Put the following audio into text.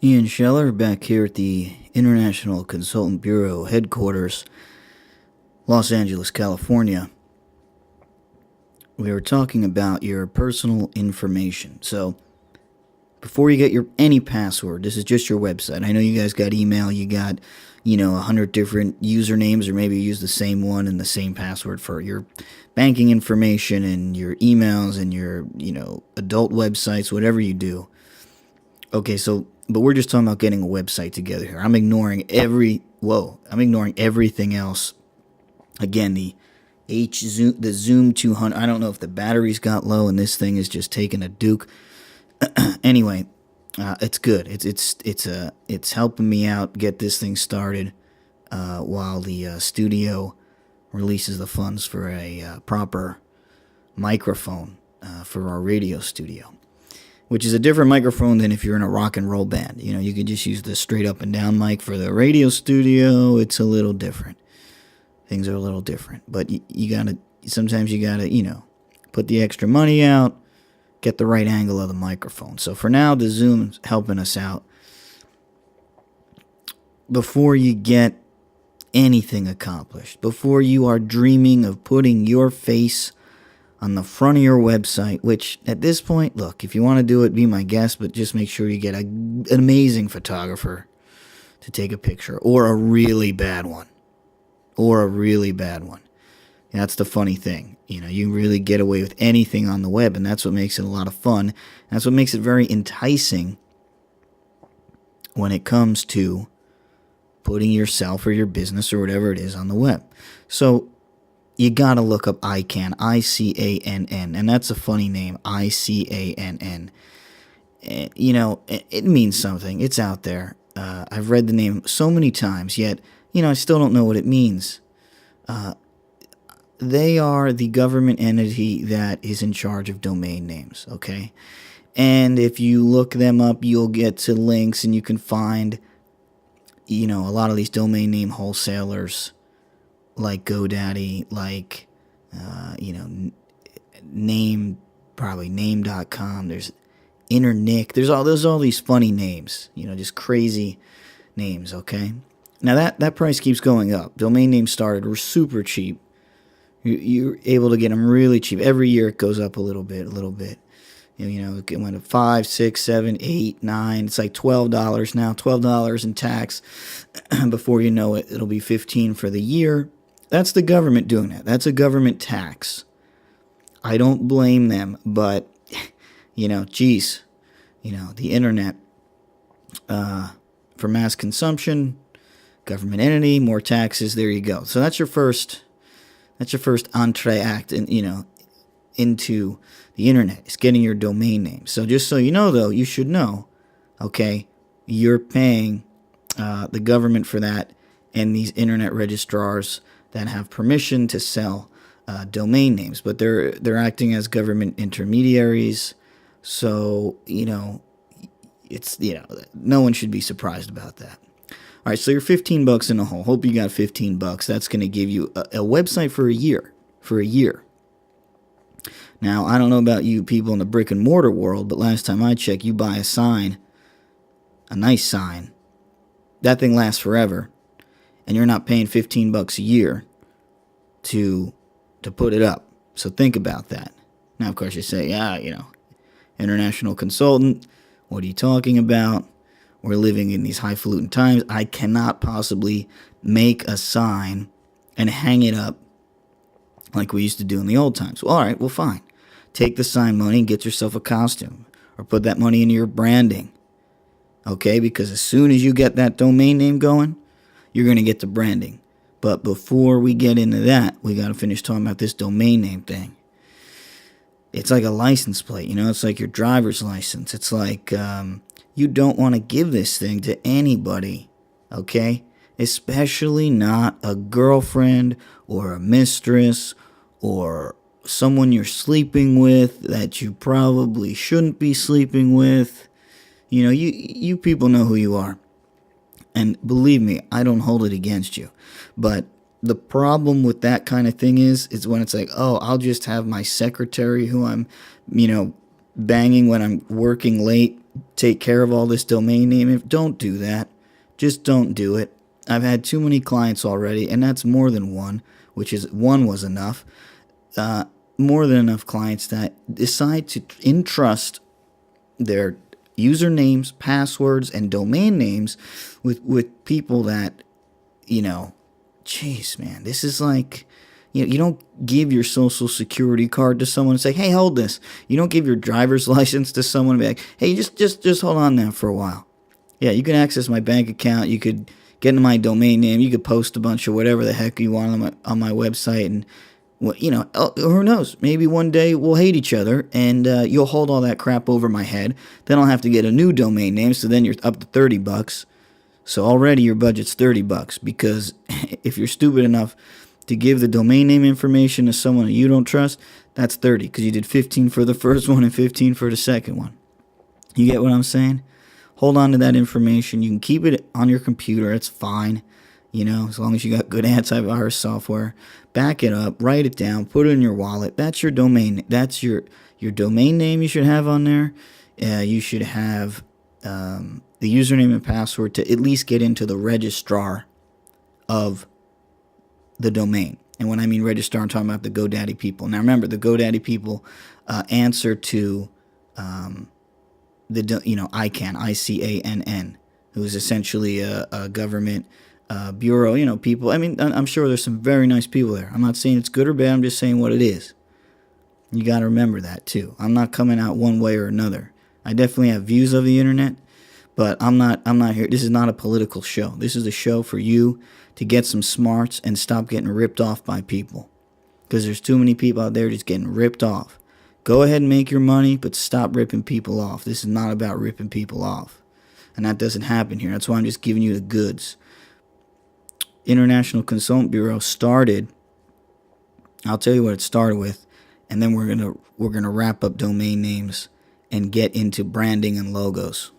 Ian Scheller back here at the International Consultant Bureau headquarters, Los Angeles, California. We were talking about your personal information. So, before you get any password, this is just your website. I know you guys got email, you got, 100 different usernames, or maybe you use the same one and the same password for your banking information and your emails and your, adult websites, whatever you do. Okay, so, but we're just talking about getting a website together here. I'm ignoring everything else. Again, the Zoom 200, I don't know if the batteries got low and this thing is just taking a duke. Anyway, it's good. It's helping me out get this thing started while the studio releases the funds for a proper microphone for our radio studio, which is a different microphone than if you're in a rock and roll band. You could just use the straight up and down mic. For the radio studio, it's a little different. Things are a little different, but sometimes you gotta, put the extra money out, get the right angle of the microphone. So for now, the Zoom's helping us out. Before you get anything accomplished, before you are dreaming of putting your face on the front of your website, which at this point, look, if you want to do it, be my guest, but just make sure you get an amazing photographer to take a picture, or a really bad one. That's the funny thing. You really get away with anything on the web, and that's what makes it a lot of fun. That's what makes it very enticing when it comes to putting yourself or your business or whatever it is on the web. So you gotta look up ICANN, ICANN, and that's a funny name, ICANN. It means something. It's out there. I've read the name so many times, yet, I still don't know what it means. They are the government entity that is in charge of domain names, okay? And if you look them up, you'll get to links, and you can find, a lot of these domain name wholesalers, like GoDaddy, like, name.com, there's Internick, there's all these funny names, just crazy names, okay? Now that price keeps going up. Domain names started were super cheap. You're able to get them really cheap. Every year it goes up a little bit. It went up 5, 6, 7, 8, 9. It's like $12 now. $12 in tax. Before you know it, it'll be $15 for the year. That's the government doing that. That's a government tax. I don't blame them, but the internet for mass consumption, government entity, more taxes. There you go. So that's your first entree act, into the internet. It's getting your domain name. So just so you know, though, you should know, okay, you're paying the government for that, and these internet registrars that have permission to sell domain names, but they're acting as government intermediaries. So it's no one should be surprised about that. All right, so you're $15 in the hole. Hope you got $15. That's going to give you a website for a year. Now, I don't know about you people in the brick and mortar world, but last time I checked, you buy a sign, a nice sign, that thing lasts forever, and you're not paying $15 a year to put it up. So think about that. Now, of course, you say, international consultant, what are you talking about? We're living in these highfalutin times. I cannot possibly make a sign and hang it up like we used to do in the old times. Well, all right, well, fine. Take the sign money and get yourself a costume, or put that money into your branding, okay? Because as soon as you get that domain name going, you're going to get the branding. But before we get into that, we got to finish talking about this domain name thing. It's like a license plate, it's like your driver's license. It's like you don't want to give this thing to anybody, okay? Especially not a girlfriend or a mistress or someone you're sleeping with that you probably shouldn't be sleeping with. You people know who you are. And believe me, I don't hold it against you. But the problem with that kind of thing is when it's like, oh, I'll just have my secretary who I'm, banging when I'm working late take care of all this domain name. Don't do that. Just don't do it. I've had too many clients already, and that's more than one, which is one was enough. More than enough clients that decide to entrust their usernames, passwords, and domain names with people that, jeez, man, this is like, you don't give your social security card to someone and say, hey, hold this. You don't give your driver's license to someone and be like, hey, just hold on now for a while. Yeah, you can access my bank account. You could get into my domain name. You could post a bunch of whatever the heck you want on my website. And, who knows? Maybe one day we'll hate each other and you'll hold all that crap over my head. Then I'll have to get a new domain name. So then you're up to $30. So already your budget's $30 because if you're stupid enough to give the domain name information to someone that you don't trust, that's 30 because you did 15 for the first one and 15 for the second one. You get what I'm saying? Hold on to that information. You can keep it on your computer. It's fine. As long as you got good antivirus software. Back it up. Write it down. Put it in your wallet. That's your domain. That's your domain name you should have on there. You should have the username and password to at least get into the registrar of the domain. And when I mean registrar, I'm talking about the GoDaddy people. Now remember, the GoDaddy people answer to ICANN, ICANN, who's essentially a government bureau, people. I mean, I'm sure there's some very nice people there. I'm not saying it's good or bad. I'm just saying what it is. You got to remember that too. I'm not coming out one way or another. I definitely have views of the internet, but I'm not here. This is not a political show. This is a show for you to get some smarts and stop getting ripped off by people. Because there's too many people out there just getting ripped off. Go ahead and make your money, but stop ripping people off. This is not about ripping people off. And that doesn't happen here. That's why I'm just giving you the goods. International Consultant Bureau started, I'll tell you what it started with, and then we're gonna wrap up domain names and get into branding and logos.